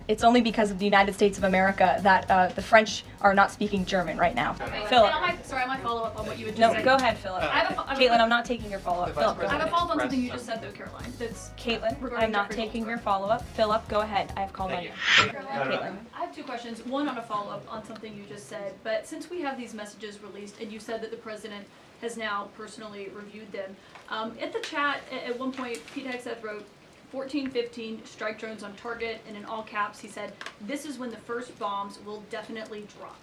It's only because of the United States of America that the French are not speaking German right now. Philip. Sorry, I might follow up on what you had just No, said. go ahead, Philip. Caitlin, I'm not taking your follow-up. Philip, go I have ahead. a follow-up on something you just said, though, Caroline. That's Caitlin, regarding I'm not Jeffrey taking your Goldsberg. follow-up. Philip, go ahead. I have called on you. Caitlin. I have two questions. One on a follow-up on something you just said. But since we have these messages released, and you said that the president has now personally reviewed them, at the chat, at one point, Pete Hegseth wrote, 14-15, strike drones on target, and in all caps, he said, this is when the first bombs will definitely drop.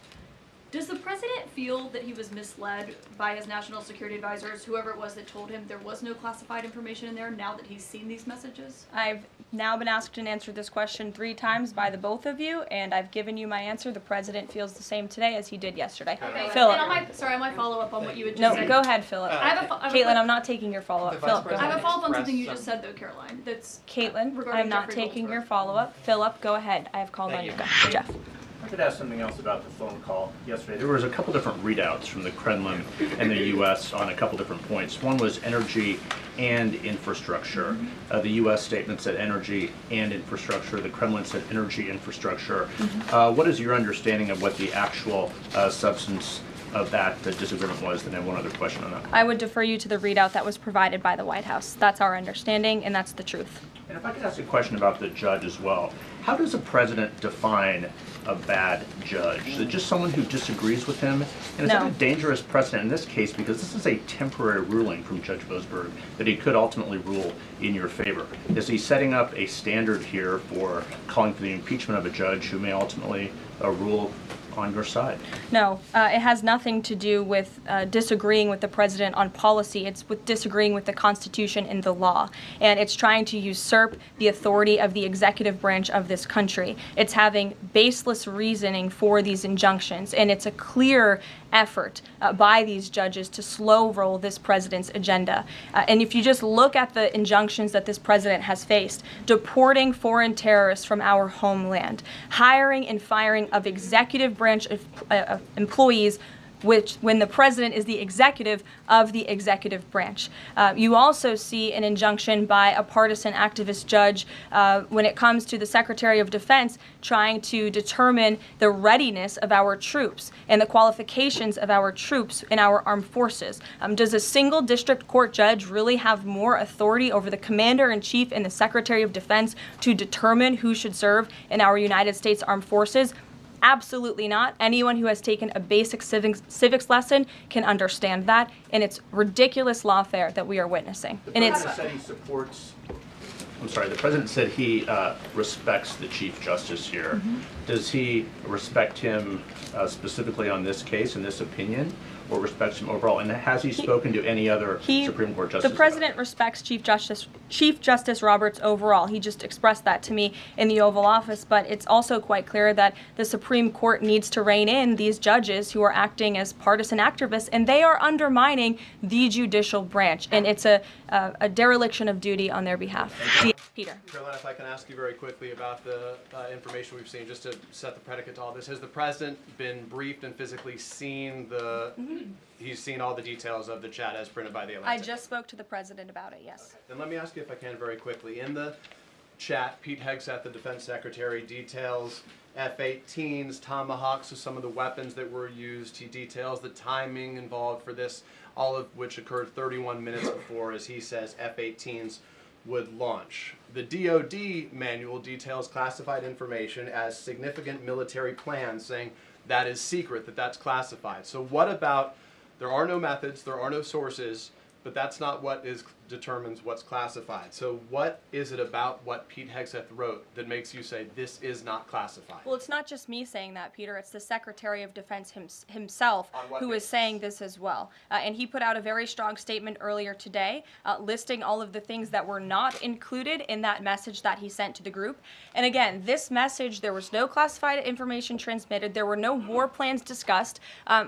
Does the president feel that he was misled by his national security advisors, whoever it was that told him there was no classified information in there, now that he's seen these messages? I've now been asked and answered this question 3 times by the both of you, and I've given you my answer. The president feels the same today as he did yesterday. Okay. Philip. And I might follow up on what you had just No, said. go ahead, Philip. Caitlin, I'm not taking your follow-up. Philip, go I have ahead. a follow-up on something you just said, though, Caroline. That's Caitlin, regarding I'm not Jeffrey taking Goldsberg. your follow-up. Philip, go ahead. I have called on you. Go. Jeff. I could ask something else about the phone call yesterday. There was a couple different readouts from the Kremlin and the U.S. on a couple different points. One was energy and infrastructure. The U.S. statement said energy and infrastructure. The Kremlin said energy infrastructure. What is your understanding of what the actual substance of that disagreement was? Then I have one other question on that. I would defer you to the readout that was provided by the White House. That's our understanding, and that's the truth. And if I could ask a question about the judge as well. How does a president define a bad judge? Is it just someone who disagrees with him? And is that a dangerous precedent in this case, because this is a temporary ruling from Judge Boasberg that he could ultimately rule in your favor? Is he setting up a standard here for calling for the impeachment of a judge who may ultimately rule on your side? No, it has nothing to do with disagreeing with the president on policy. It's with disagreeing with the Constitution and the law. And it's trying to usurp the authority of the executive branch of this country. It's having baseless reasoning for these injunctions. And it's a clear effort by these judges to slow roll this president's agenda. And if you just look at the injunctions that this president has faced, deporting foreign terrorists from our homeland, hiring and firing of executive branch employees, which when the president is the executive of the executive branch. You also see an injunction by a partisan activist judge when it comes to the Secretary of Defense trying to determine the readiness of our troops and the qualifications of our troops in our armed forces. Does a single district court judge really have more authority over the Commander-in-Chief and the Secretary of Defense to determine who should serve in our United States Armed Forces? Absolutely not. Anyone who has taken a basic civics lesson can understand that, and it's ridiculous lawfare that we are witnessing. The president said he supports. I'm sorry. The president said he respects the Chief Justice here. Does he respect him specifically on this case and this opinion, or respects him overall? And has he spoken to any other Supreme Court justice? The president respects Chief Justice Roberts overall. He just expressed that to me in the Oval Office. But it's also quite clear that the Supreme Court needs to rein in these judges who are acting as partisan activists, and they are undermining the judicial branch. And it's a dereliction of duty on their behalf. Peter. Caroline, if I can ask you very quickly about the information we've seen, just to set the predicate to all this. Has the president been briefed and physically seen he's seen all the details of the chat as printed by the Atlantic? I just spoke to the president about it, yes. Okay. Then let me ask you, if I can, very quickly. In the chat, Pete Hegseth, the defense secretary, details F-18s, Tomahawks, so some of the weapons that were used. He details the timing involved for this, all of which occurred 31 minutes before, as he says, F-18s would launch. The DoD manual details classified information as significant military plans, saying that is secret, that's classified. So what about, there are no methods, there are no sources, but that's not what determines what's classified. So what is it about what Pete Hegseth wrote that makes you say this is not classified? Well, it's not just me saying that, Peter. It's the Secretary of Defense himself who is saying this as well. And he put out a very strong statement earlier today listing all of the things that were not included in that message that he sent to the group. And again, this message, there was no classified information transmitted. There were no war plans discussed.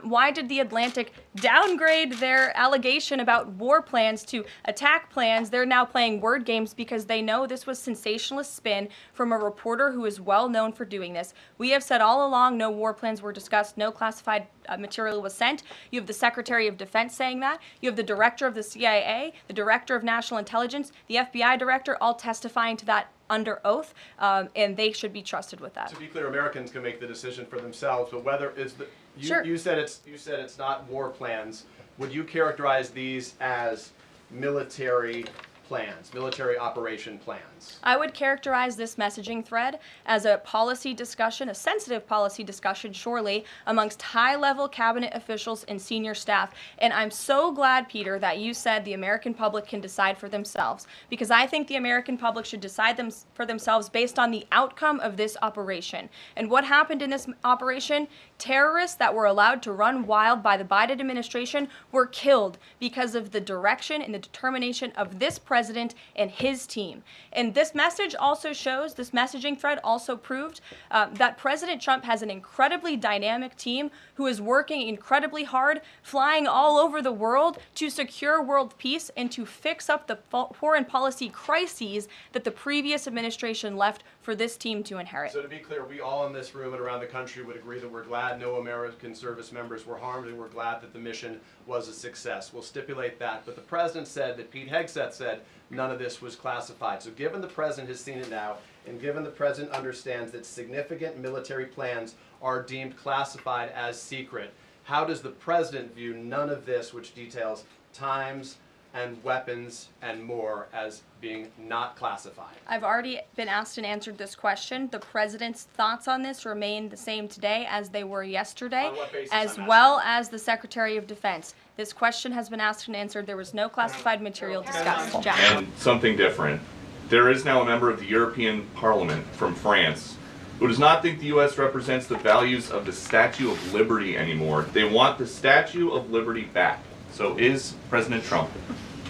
Why did the Atlantic downgrade their allegation about war plans to attack plans? They're now playing word games because they know this was sensationalist spin from a reporter who is well known for doing this. We have said all along no war plans were discussed, no classified material was sent. You have the Secretary of Defense saying that. You have the director of the CIA, the director of National Intelligence, the FBI director, all testifying to that under oath, and they should be trusted with that. To be clear, Americans can make the decision for themselves, but whether is the Sure. you said it's not war plans. Would you characterize these as military plans, military operation plans? I would characterize this messaging thread as a policy discussion, a sensitive policy discussion, surely, amongst high-level cabinet officials and senior staff. And I'm so glad, Peter, that you said the American public can decide for themselves, because I think the American public should decide for themselves based on the outcome of this operation. And what happened in this operation? Terrorists that were allowed to run wild by the Biden administration were killed because of the direction and the determination of this president and his team. And this message also shows, this messaging thread also proved that President Trump has an incredibly dynamic team who is working incredibly hard, flying all over the world to secure world peace and to fix up the foreign policy crises that the previous administration left for this team to inherit. So to be clear, we all in this room and around the country would agree that we're glad no American service members were harmed, and we're glad that the mission was a success. We'll stipulate that. But the president said that Pete Hegseth said none of this was classified. So given the president has seen it now, and given the president understands that significant military plans are deemed classified as secret, how does the president view none of this, which details times and weapons and more, as being not classified? I've already been asked and answered this question. The president's thoughts on this remain the same today as they were yesterday, On what basis, as I'm well as the Secretary of Defense. This question has been asked and answered. There was no classified material discussed. Jack. And something different. There is now a member of the European Parliament from France who does not think the U.S. represents the values of the Statue of Liberty anymore. They want the Statue of Liberty back. So is President Trump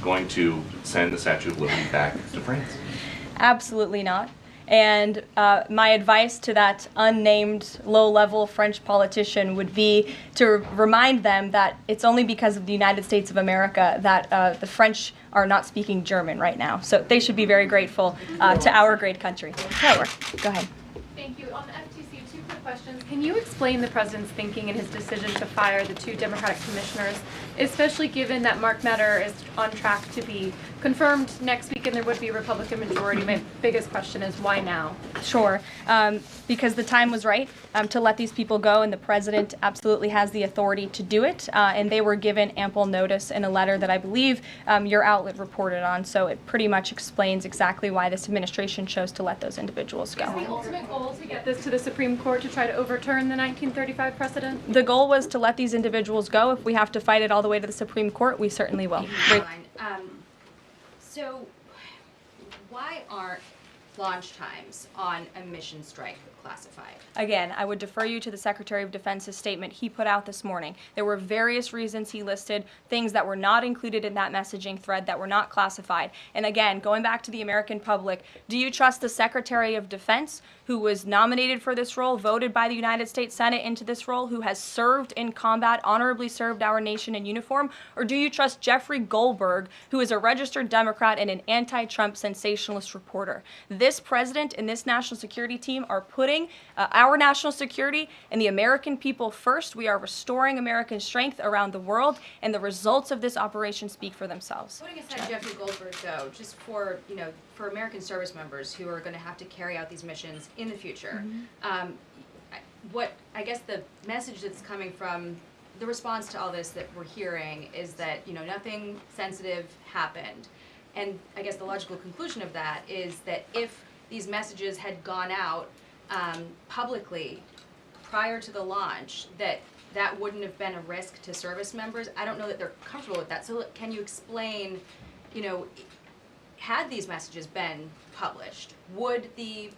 going to send the Statue of Liberty back to France? Absolutely not. And my advice to that unnamed low-level French politician would be to remind them that it's only because of the United States of America that the French are not speaking German right now. So they should be very grateful to our great country. Taylor, go ahead. Thank you. On the FTC, two quick questions. Can you explain the president's thinking in his decision to fire the two Democratic commissioners, especially given that Mark Meadow is on track to be confirmed next week and there would be a Republican majority? My biggest question is why now? Sure, because the time was right to let these people go, and the president absolutely has the authority to do it, and they were given ample notice in a letter that I believe your outlet reported on, so it pretty much explains exactly why this administration chose to let those individuals go. Is the ultimate goal to get this to the Supreme Court to try to overturn the 1935 precedent? The goal was to let these individuals go. If we have to fight it all the way to the Supreme Court, we certainly will. So, why aren't launch times on a mission strike classified? Again, I would defer you to the Secretary of Defense's statement he put out this morning. There were various reasons he listed, things that were not included in that messaging thread that were not classified. And again, going back to the American public, do you trust the Secretary of Defense, who was nominated for this role, voted by the United States Senate into this role, who has served in combat, honorably served our nation in uniform? Or do you trust Jeffrey Goldberg, who is a registered Democrat and an anti-Trump sensationalist reporter? This president and this national security team are putting our national security and the American people first. We are restoring American strength around the world, and the results of this operation speak for themselves. Putting aside Jeffrey Goldberg, though, just for for American service members who are going to have to carry out these missions in the future, what I guess the message that's coming from the response to all this that we're hearing is that nothing sensitive happened, and I guess the logical conclusion of that is that if these messages had gone out publicly prior to the launch, that wouldn't have been a risk to service members. I don't know that they're comfortable with that. So can you explain, had these messages been published, would the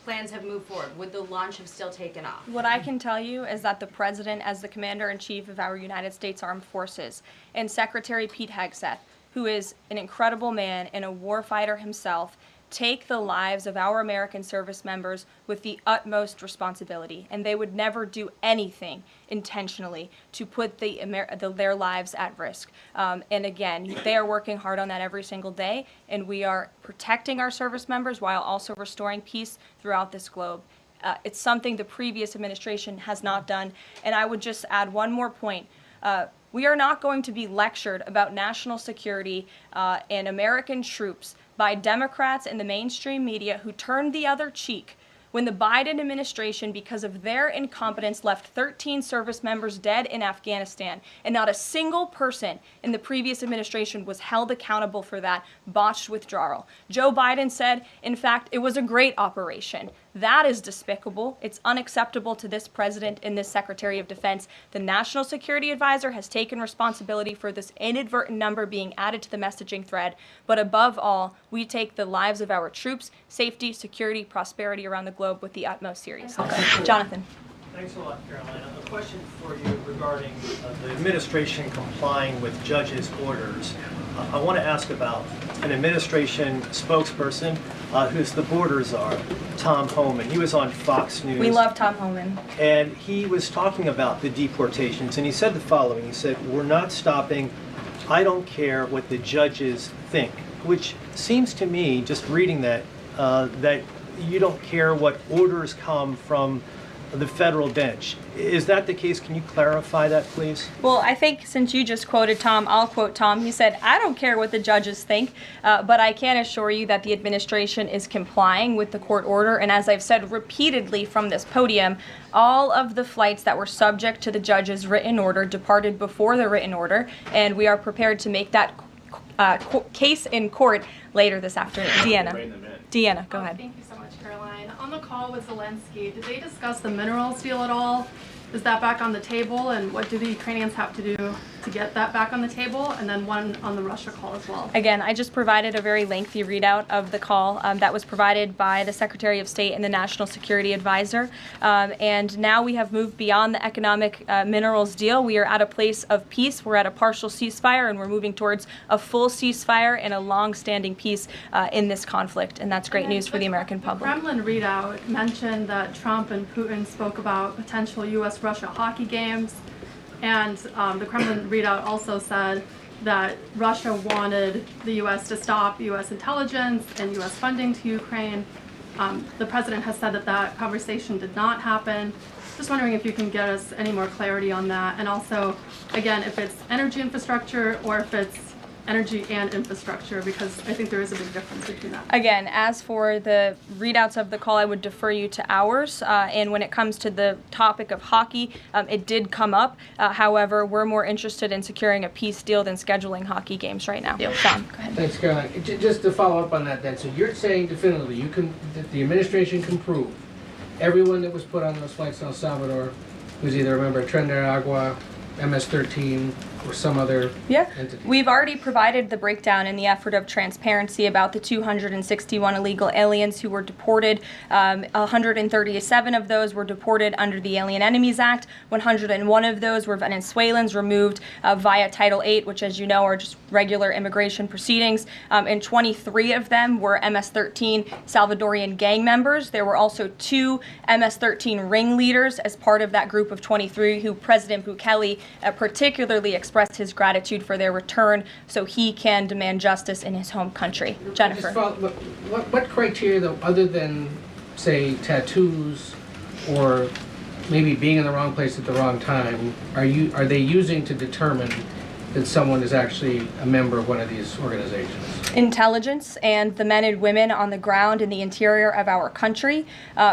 plans have moved forward? Would the launch have still taken off? What I can tell you is that the President, as the Commander-in-Chief of our United States Armed Forces, and Secretary Pete Hegseth, who is an incredible man and a warfighter himself, take the lives of our American service members with the utmost responsibility, and they would never do anything intentionally to put their lives at risk. And again, they are working hard on that every single day, and we are protecting our service members while also restoring peace throughout this globe. It's something the previous administration has not done. And I would just add one more point. We are not going to be lectured about national security and American troops by Democrats and the mainstream media who turned the other cheek when the Biden administration, because of their incompetence, left 13 service members dead in Afghanistan, and not a single person in the previous administration was held accountable for that botched withdrawal. Joe Biden said, in fact, it was a great operation. That is despicable. It's unacceptable to this president and this Secretary of Defense. The National Security Advisor has taken responsibility for this inadvertent number being added to the messaging thread. But above all, we take the lives of our troops, safety, security, prosperity around the globe with the utmost seriousness. Jonathan. Thanks a lot, Carolina. A question for you regarding the administration complying with judges' orders. I want to ask about an administration spokesperson who's the border czar, Tom Homan. He was on Fox News. We love Tom Homan. And he was talking about the deportations, and he said the following. He said, "We're not stopping. I don't care what the judges think," which seems to me, just reading that, that you don't care what orders come from the federal bench. Is that the case? Can you clarify that, please? Well, I think since you just quoted Tom, I'll quote Tom. He said, "I don't care what the judges think, but I can assure you that the administration is complying with the court order." And as I've said repeatedly from this podium, all of the flights that were subject to the judge's written order departed before the written order, and we are prepared to make that case in court later this afternoon. Deanna, go ahead. Thank you so much, Caroline. On the call with Zelensky, did they discuss the minerals deal at all? Is that back on the table, and what do the Ukrainians have to do to get that back on the table? And then one on the Russia call as well. Again, I just provided a very lengthy readout of the call that was provided by the Secretary of State and the National Security Advisor. And now we have moved beyond the economic minerals deal. We are at a place of peace. We're at a partial ceasefire, and we're moving towards a full ceasefire and a long-standing peace in this conflict. And that's great news for the American public. The Kremlin readout mentioned that Trump and Putin spoke about potential U.S.-Russia hockey games. And the Kremlin readout also said that Russia wanted the U.S. to stop U.S. intelligence and U.S. funding to Ukraine. The president has said that that conversation did not happen. Just wondering if you can get us any more clarity on that. And also, again, if it's energy infrastructure or if it's energy and infrastructure, because I think there is a big difference between that. Again, as for the readouts of the call, I would defer you to ours. And when it comes to the topic of hockey, it did come up. However, we're more interested in securing a peace deal than scheduling hockey games right now. Sean, go ahead. Thanks, Caroline. Just to follow up on that then, so you're saying definitively that the administration can prove everyone that was put on those flights to El Salvador was either a member of Tren de Agua, MS-13, or some other entity? We've already provided the breakdown in the effort of transparency about the 261 illegal aliens who were deported. 137 of those were deported under the Alien Enemies Act. 101 of those were Venezuelans removed via Title VIII, which, as you know, are just regular immigration proceedings. And 23 of them were MS-13 Salvadorian gang members. There were also 2 MS-13 ringleaders as part of that group of 23 who President Bukele particularly expressed his gratitude for their return so he can demand justice in his home country. Jennifer. What criteria, though, other than, say, tattoos or maybe being in the wrong place at the wrong time, are they using to determine that someone is actually a member of one of these organizations? Intelligence and the men and women on the ground in the interior of our country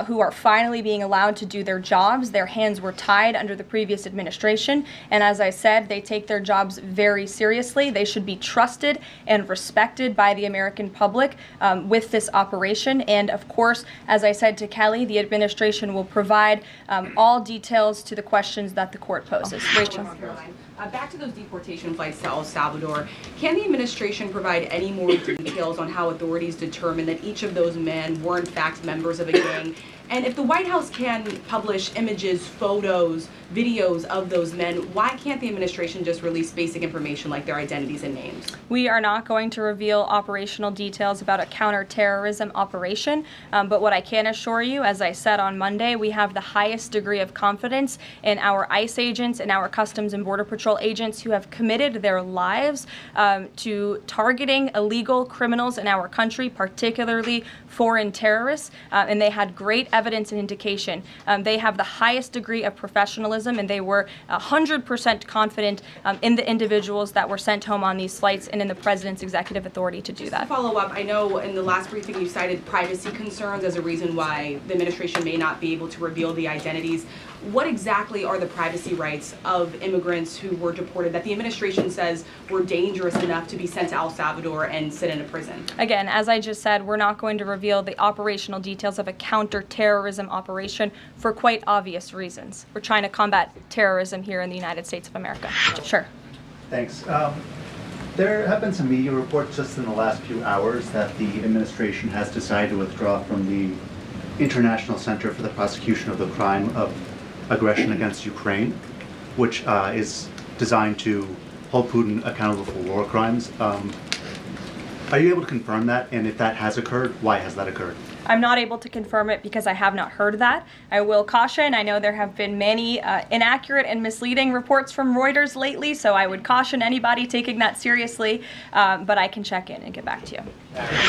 who are finally being allowed to do their jobs. Their hands were tied under the previous administration, and as I said, they take their jobs very seriously. They should be trusted and respected by the American public with this operation. And of course, as I said to Kelly, the administration will provide all details to the questions that the court poses. Rachel. Back to those deportation flights to El Salvador, can the administration provide any more details on how authorities determined that each of those men were in fact members of a gang? And if the White House can publish images, photos, videos of those men, why can't the administration just release basic information like their identities and names? We are not going to reveal operational details about a counterterrorism operation, but what I can assure you, as I said on Monday, we have the highest degree of confidence in our ICE agents and our Customs and Border Patrol agents who have committed their lives to targeting illegal illegal criminals in our country, particularly foreign terrorists, and they had great evidence and indication. They have the highest degree of professionalism, and they were 100% confident in the individuals that were sent home on these flights and in the president's executive authority to do Just that. to follow up, I know in the last briefing you cited privacy concerns as a reason why the administration may not be able to reveal the identities. What exactly are the privacy rights of immigrants who were deported that the administration says were dangerous enough to be sent to El Salvador and sit in a prison? Again, as I just said, we're not going to reveal the operational details of a counterterrorism operation for quite obvious reasons. We're trying to combat terrorism here in the United States of America. Sure. Thanks. There have been some media reports just in the last few hours that the administration has decided to withdraw from the International Center for the Prosecution of the Crime of Aggression against Ukraine, which is designed to hold Putin accountable for war crimes. Are you able to confirm that? And if that has occurred, why has that occurred? I'm not able to confirm it because I have not heard that. I will caution, I know there have been many inaccurate and misleading reports from Reuters lately, so I would caution anybody taking that seriously, but I can check in and get back to you.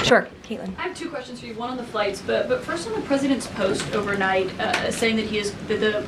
Sure, Caitlin. I have two questions for you, one on the flights, but first on the president's post overnight saying that he is the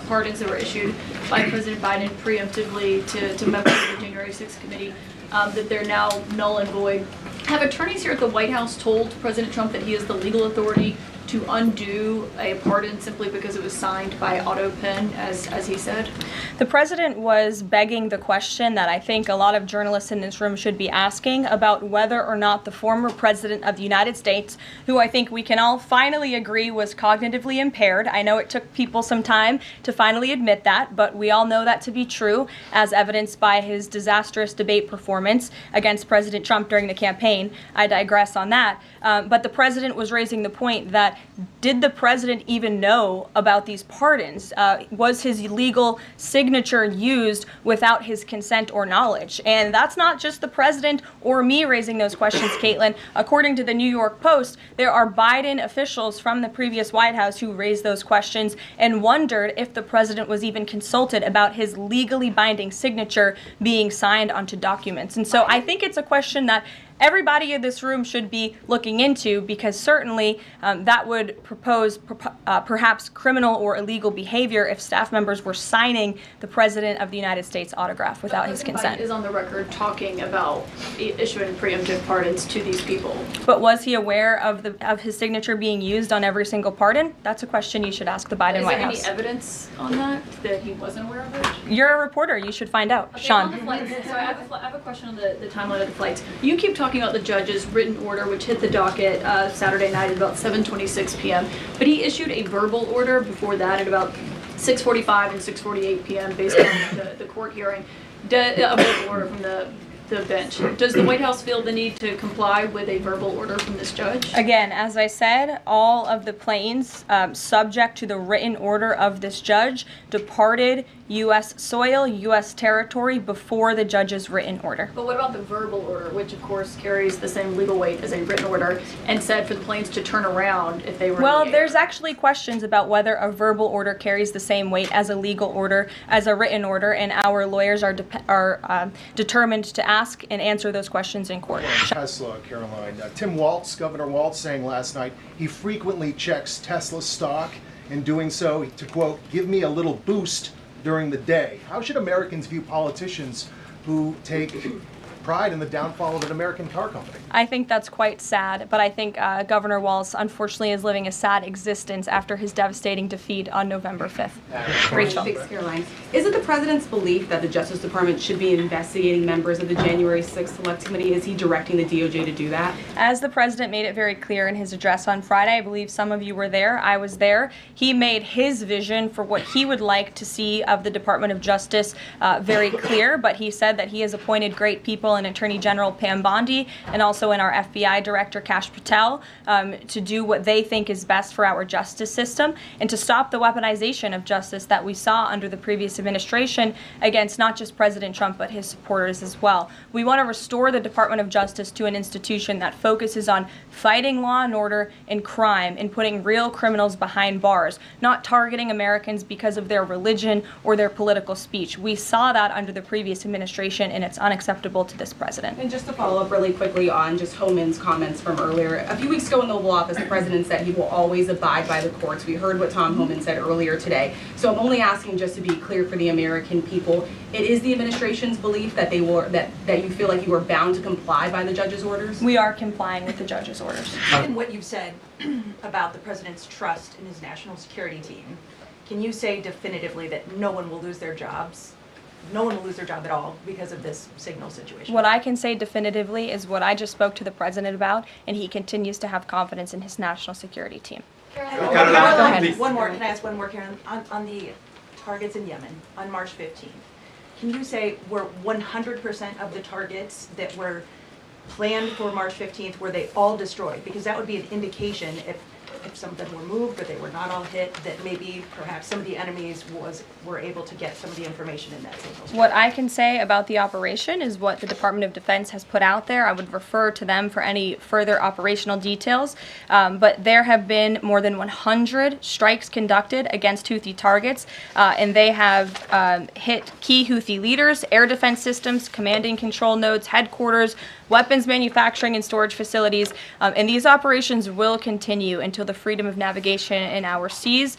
pardons that were issued by President Biden preemptively to members of the January 6th committee, that they're now null and void. Have attorneys here at the White House told President Trump that he has the legal authority to undo a pardon simply because it was signed by auto pen, as he said? The president was begging the question that I think a lot of journalists in this room should be asking about whether or not the former president of the United States, who I think we can all finally agree was cognitively impaired. I know it took people some time to finally admit that, but we all know that to be true, as evidenced by his disastrous debate performance against President Trump during the campaign. I digress on that. But the president was raising the point that did the president even know about these pardons? Was his legal signature used without his consent or knowledge? And that's not just the president or me raising those questions, Caitlin. According to the New York Post, there are Biden officials from the previous White House who raised those questions and wondered if the president was even consulted about his legally binding signature being signed onto documents. And so I think it's a question that everybody in this room should be looking into, because certainly that would propose perhaps criminal or illegal behavior if staff members were signing the President of the United States autograph without his consent. Biden is on the record talking about issuing preemptive pardons to these people. But was he aware of his signature being used on every single pardon? That's a question you should ask the Biden White House. Is there any evidence on that he wasn't aware of it? You're a reporter. You should find out. Okay, Sean. on the flights, so I have a question on the timeline of the flights. You keep talking about the judge's written order, which hit the docket Saturday night at about 7:26 p.m. But he issued a verbal order before that at about 6:45 and 6:48 p.m. based on the court hearing. A verbal order from the bench. Does the White House feel the need to comply with a verbal order from this judge? Again, as I said, all of the planes subject to the written order of this judge departed U.S. soil, U.S. territory before the judge's written order. But what about the verbal order, which of course carries the same legal weight as a written order, and said for the planes to turn around if they were Well, in the air? there's actually questions about whether a verbal order carries the same weight as a legal order, as a written order, and our lawyers are determined to ask and answer those questions in court. Tesla, Caroline. Tim Waltz, Governor Waltz, saying last night he frequently checks Tesla stock. In doing so, to quote, give me a little boost during the day. How should Americans view politicians who take pride in the downfall of an American car company? I think that's quite sad, but I think Governor Walz unfortunately is living a sad existence after his devastating defeat on November 5th. Rachel. Thanks, Caroline. Is it the president's belief that the Justice Department should be investigating members of the January 6th Select Committee? Is he directing the DOJ to do that? As the president made it very clear in his address on Friday, I believe some of you were there, I was there, he made his vision for what he would like to see of the Department of Justice very clear, but he said that he has appointed great people in Attorney General Pam Bondi and also in our FBI Director Kash Patel to do what they think is best for our justice system and to stop the weaponization of justice that we saw under the previous administration against not just President Trump but his supporters as well. We want to restore the Department of Justice to an institution that focuses on fighting law and order and crime and putting real criminals behind bars, not targeting Americans because of their religion or their political speech. We saw that under the previous administration and it's unacceptable to this president. And just to follow up really quickly on just Homan's comments from earlier, a few weeks ago in the Oval Office, the president said he will always abide by the courts. We heard what Tom Homan said earlier today. So I'm only asking just to be clear for the American people. It is the administration's belief that that you feel like you are bound to comply by the judge's orders? We are complying with the judge's orders. Given what you've said about the president's trust in his national security team, can you say definitively that no one will lose their jobs? No one will lose their job at all because of this signal situation? What I can say definitively is what I just spoke to the president about, and he continues to have confidence in his national security team. Go ahead. One more, can I ask one more, Karen? On the targets in Yemen on March 15th, can you say were 100% of the targets that were planned for March 15th, were they all destroyed? Because that would be an indication if some of them were moved or they were not all hit, that maybe perhaps some of the enemies were able to get some of the information in that signal strike. What I can say about the operation is what the Department of Defense has put out there. I would refer to them for any further operational details. But there have been more than 100 strikes conducted against Houthi targets, and they have hit key Houthi leaders, air defense systems, command and control nodes, headquarters, weapons manufacturing and storage facilities, and these operations will continue until the freedom of navigation in our seas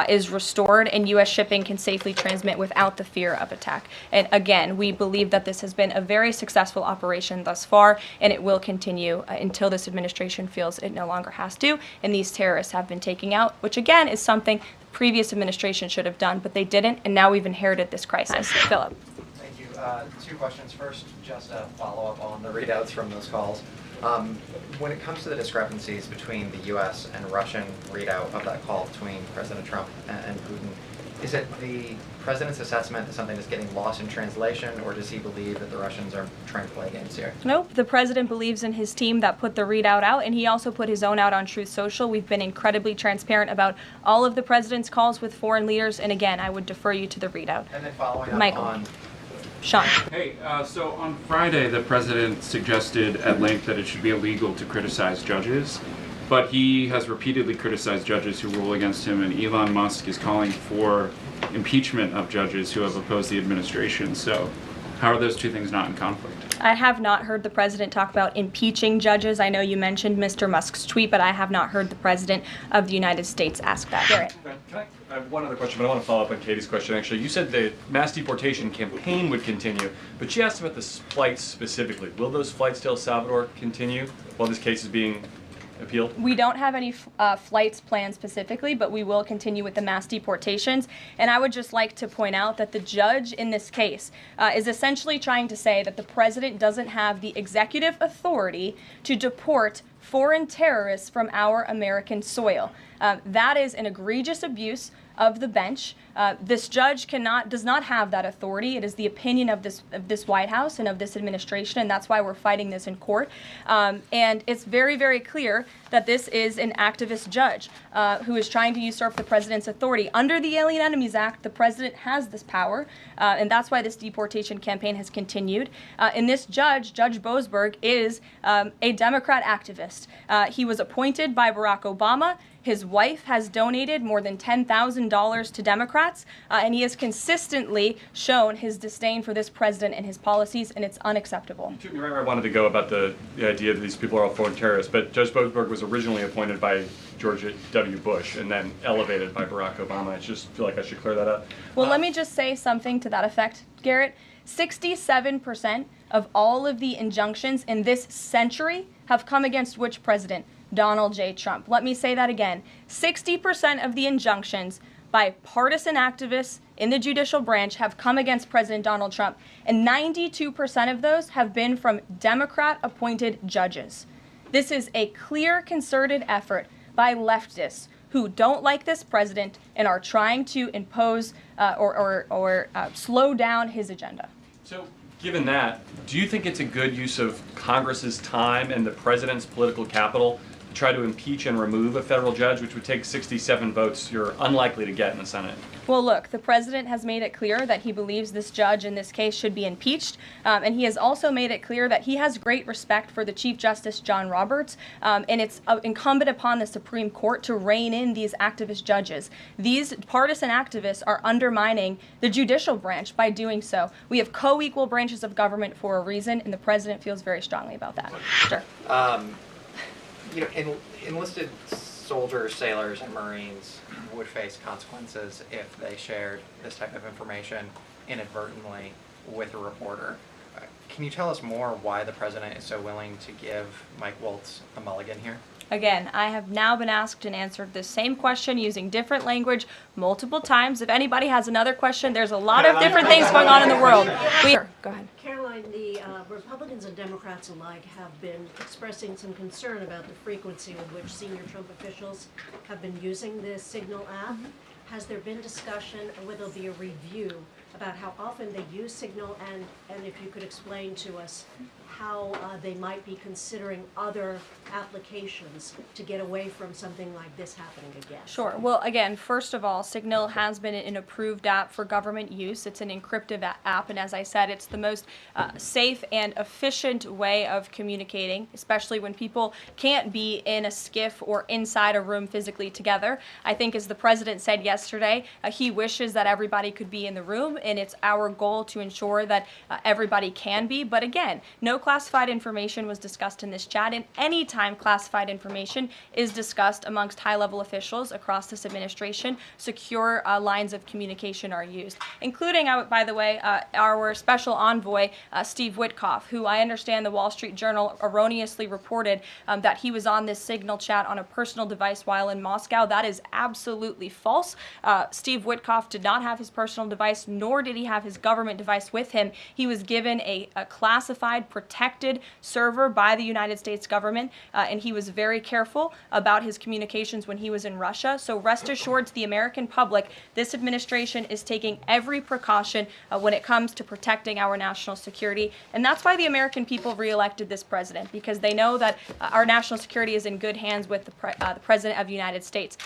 is restored and U.S. shipping can safely transmit without the fear of attack. And again, we believe that this has been a very successful operation thus far, and it will continue until this administration feels it no longer has to, and these terrorists have been taken out, which again is something the previous administration should have done, but they didn't, and now we've inherited this crisis. Philip. Thank you. Two questions. First, just a follow-up on the readouts from those calls. When it comes to the discrepancies between the U.S. and Russian readout of that call between President Trump and Putin, is it the president's assessment that something is getting lost in translation, or does he believe that the Russians are trying to play games here? Nope. The president believes in his team that put the readout out, and he also put his own out on Truth Social. We've been incredibly transparent about all of the president's calls with foreign leaders, and again, I would defer you to the readout. And then following up Michael. on... Sean. Hey, so on Friday, the president suggested at length that it should be illegal to criticize judges, but he has repeatedly criticized judges who rule against him, and Elon Musk is calling for impeachment of judges who have opposed the administration. So how are those two things not in conflict? I have not heard the president talk about impeaching judges. I know you mentioned Mr. Musk's tweet, but I have not heard the president of the United States ask that. Garrett. I have one other question, but I want to follow up on Katie's question. Actually, you said the mass deportation campaign would continue, but she asked about the flights specifically. Will those flights to El Salvador continue while this case is being appealed? We don't have any flights planned specifically, but we will continue with the mass deportations. And I would just like to point out that the judge in this case is essentially trying to say that the president doesn't have the executive authority to deport foreign terrorists from our American soil. That is an egregious abuse of the bench. This judge does not have that authority. It is the opinion of this White House and of this administration, and that's why we're fighting this in court. And it's very, very clear that this is an activist judge who is trying to usurp the president's authority. Under the Alien Enemies Act, the president has this power, and that's why this deportation campaign has continued. And this judge, Judge Boasberg, is a Democrat activist. He was appointed by Barack Obama. His wife has donated more than $10,000 to Democrats, and he has consistently shown his disdain for this president and his policies, and it's unacceptable. You took me right where I wanted to go about the idea that these people are all foreign terrorists, but Judge Boasberg was originally appointed by George W. Bush and then elevated by Barack Obama. I just feel like I should clear that up. Well, let me just say something to that effect, Garrett. 67% of all of the injunctions in this century have come against which president? Donald J. Trump. Let me say that again. 60% of the injunctions by partisan activists in the judicial branch have come against President Donald Trump, and 92% of those have been from Democrat-appointed judges. This is a clear, concerted effort by leftists who don't like this president and are trying to impose or slow down his agenda. So, given that, do you think it's a good use of Congress's time and the president's political capital try to impeach and remove a federal judge, which would take 67 votes you're unlikely to get in the Senate? Well, look, the president has made it clear that he believes this judge in this case should be impeached, and he has also made it clear that he has great respect for the Chief Justice John Roberts, and it's incumbent upon the Supreme Court to rein in these activist judges. These partisan activists are undermining the judicial branch by doing so. We have co-equal branches of government for a reason, and the president feels very strongly about that. Sure. Enlisted soldiers, sailors, and Marines would face consequences if they shared this type of information inadvertently with a reporter. Can you tell us more why the president is so willing to give Mike Waltz a mulligan here? Again, I have now been asked and answered the same question using different language multiple times. If anybody has another question, there's a lot of different things going on in the world. Sure, go ahead. Caroline, the Republicans and Democrats alike have been expressing some concern about the frequency with which senior Trump officials have been using the Signal app. Has there been discussion, or will there be a review about how often they use Signal, and if you could explain to us how they might be considering other applications to get away from something like this happening again? Sure. Well, again, first of all, Signal has been an approved app for government use. It's an encrypted app, and as I said, it's the most safe and efficient way of communicating, especially when people can't be in a skiff or inside a room physically together. I think, as the president said yesterday, he wishes that everybody could be in the room, and it's our goal to ensure that everybody can be. But again, no classified information was discussed in this chat, and any time classified information is discussed amongst high-level officials across this administration, secure lines of communication are used, including, by the way, our special envoy, Steve Witkoff, who I understand the Wall Street Journal erroneously reported that he was on this Signal chat on a personal device while in Moscow. That is absolutely false. Steve Witkoff did not have his personal device, nor did he have his government device with him. He was given a classified, protected server by the United States government, and he was very careful about his communications when he was in Russia. So rest assured to the American public, this administration is taking every precaution when it comes to protecting our national security. And that's why the American people reelected this president, because they know that our national security is in good hands with the President of the United States.